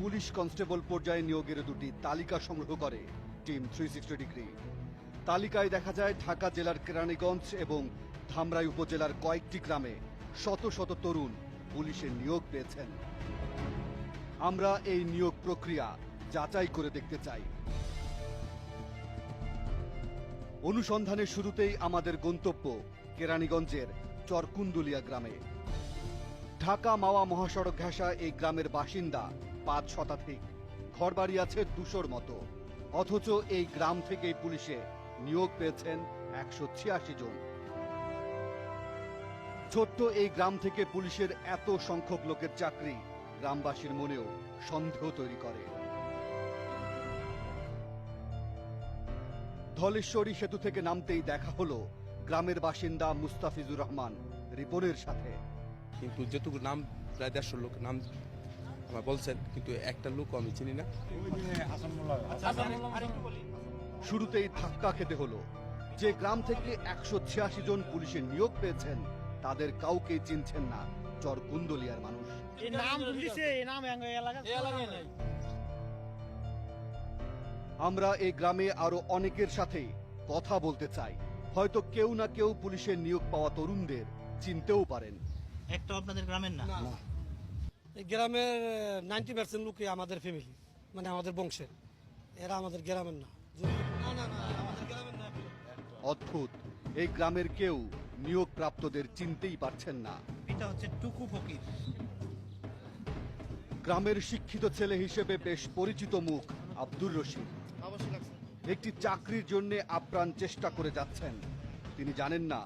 Police constable পর্যায়ে নিয়োগের দুটি তালিকা সংগ্রহ করে টিম 360 ডিগ্রি। তালিকায় দেখা যায় ঢাকা জেলার কেরানীগঞ্জ এবং ধামরাই উপজেলার কয়েকটি গ্রামে শত শত তরুণ পুলিশের নিয়োগ পেয়েছেন। আমরা এই নিয়োগ প্রক্রিয়া যাচাই করে দেখতে চাই। অনুসন্ধানের শুরুতেই আমাদের গন্তব্য কেরানীগঞ্জের চরকুন্দুলিয়া গ্রামে। ঢাকা মাওয়া মহাসড়ক ঘেঁষা এই গ্রামের বাসিন্দা 5 শতাধিক, ঘরবাড়ি আছে 200-র মতো। অথচ এই গ্রাম থেকেই পুলিশে নিয়োগ পেয়েছেন 186 জন। ছোট্ট এই গ্রাম থেকে পুলিশের এত সংখ্যক লোকের চাকরি গ্রামবাসীর মনেও সন্দেহ তৈরি করে। ধলেশ্বরী সেতু থেকে নামতেই দেখা হলো গ্রামের বাসিন্দা মুস্তাফিজুর রহমান রিপনের সাথে। কিন্তু যেটুকু নাম প্রায় 150 লোক নাম আমার বলছেন, কিন্তু একটা লোক আমি চিনি না। শুরুতেই ধাক্কা খেতে হলো। যে গ্রাম থেকে 186 জন পুলিশের নিয়োগ পেয়েছেন তাদের কাউকে চিনছেন না চরকুন্দলিয়ার মানুষ। আমরা এই গ্রামে আরো অনেকের সাথে কথা বলতে চাই। হয়তো কেউ না কেউ পুলিশের নিয়োগ পাওয়া তরুণদের চিনতেও পারেন। একটা আপনাদের গ্রামের না? এই গ্রামের 90% লোকই আমাদের ফ্যামিলি, মানে আমাদের বংশের। এরা আমাদের গ্রামের না। অদ্ভুত, এই গ্রামের কেউ নিয়োগ প্রাপ্তদের চিনতেই পারছেন না। এটা হচ্ছে টুকু ফকির। গ্রামের শিক্ষিত ছেলে হিসেবে বেশ পরিচিত মুখ আব্দুর রশিদ একটি চাকরির জন্য আপ্রাণ চেষ্টা করে যাচ্ছেন। তিনি জানেন না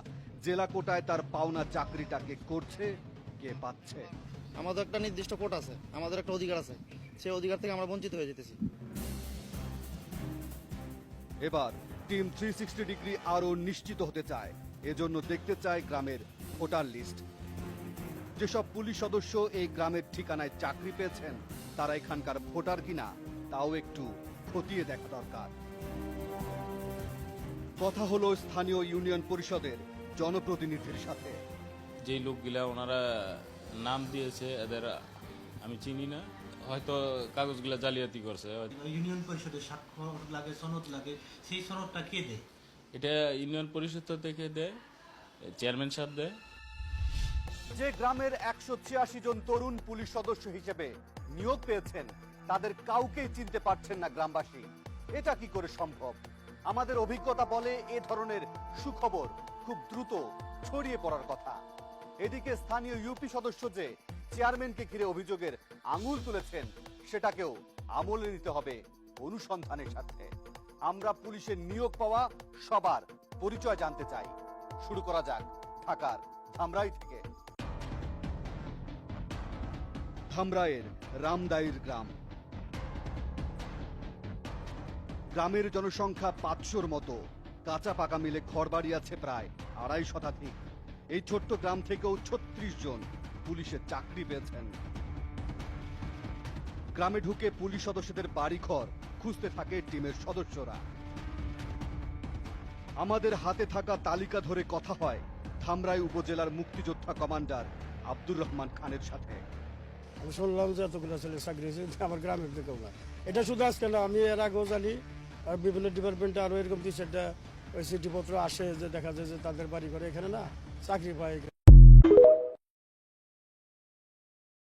জেলা কোটায় তার পাওনা চাকরিটা কে করছে, কে পাচ্ছে। আমাদের একটা নির্দিষ্ট কোট আছে, আমাদের একটা অধিকার আছে, সেই অধিকার থেকে আমরা বঞ্চিত হয়ে যেতেছি। এবার টিম 360 ডিগ্রি আরো নিশ্চিত হতে চায়। এজন্য দেখতে চায় গ্রামের ভোটার লিস্ট। যেসব পুলিশ সদস্য এই গ্রামের ঠিকানায় চাকরি পেয়েছেন তারা এখানকার ভোটার কিনা তাও একটু খতিয়ে দেখা দরকার। কথা হলো স্থানীয় ইউনিয়ন পরিষদের জনপ্রতিনিধির সাথে। যেই লোকগুলা ওনারা নাম দিয়েছে এদের আমি চিনি না, হয়তো কাগজগুলা জালিয়াতি করছে। ইউনিয়ন পরিষদের স্বাক্ষর লাগে, সনদ লাগে, সেই সনদটা কে দেয়? এটা ইউনিয়ন পরিষদ থেকে দেয়, চেয়ারম্যান সাহেব দেয়। যে গ্রামের 186 জন তরুণ পুলিশ সদস্য হিসেবে নিয়োগ পেয়েছেন তাদের কাউকেই চিনতে পারছেন না গ্রামবাসী। এটা কি করে সম্ভব? আমাদের অভিজ্ঞতা বলে এ ধরনের সুখবর খুব দ্রুত ছড়িয়ে পড়ার কথা। এদিকে স্থানীয় ইউপি সদস্য যে চেয়ারম্যানকে ঘিরে অভিযোগের আঙুল তুলেছেন সেটাকেও আমলে নিতে হবে অনুসন্ধানের সাথে। আমরা পুলিশের নিয়োগ পাওয়া সবার পরিচয় জানতে চাই। শুরু করা যাক ঢাকার ধামরাই থেকে। ধামরাইয়ের রামদাইর গ্রাম। গ্রামের জনসংখ্যা 500-র মতো, কাঁচা পাকা মিলে ঘরবাড়ি আছে প্রায় 250 শতাধিক। এই ছোট্ট গ্রাম থেকেও 36 জন পুলিশের চাকরি পেয়েছেন। গ্রামে ঢুকে পুলিশ সদস্যদের বাড়িঘর খুঁজতে থাকে টিমের সদস্যরা। আমাদের হাতে থাকা তালিকা ধরে কথা হয় ধামরাই উপজেলার মুক্তিযোদ্ধা কমান্ডার আব্দুর রহমান খানের সাথে। আমি শুনলাম যে এতগুলো ছেলে চাকরি হয়েছে আমার গ্রামের দিকেও না। এটা শুধু আজকে না, আমি এর আগেও জানি। আর বিভিন্ন ডিপার্টমেন্টে আরো এরকম 2-4টা ওই চিঠিপত্র আসে যে দেখা যায় যে তাদের বাড়ি ঘরে এখানে না চাকরি পায়।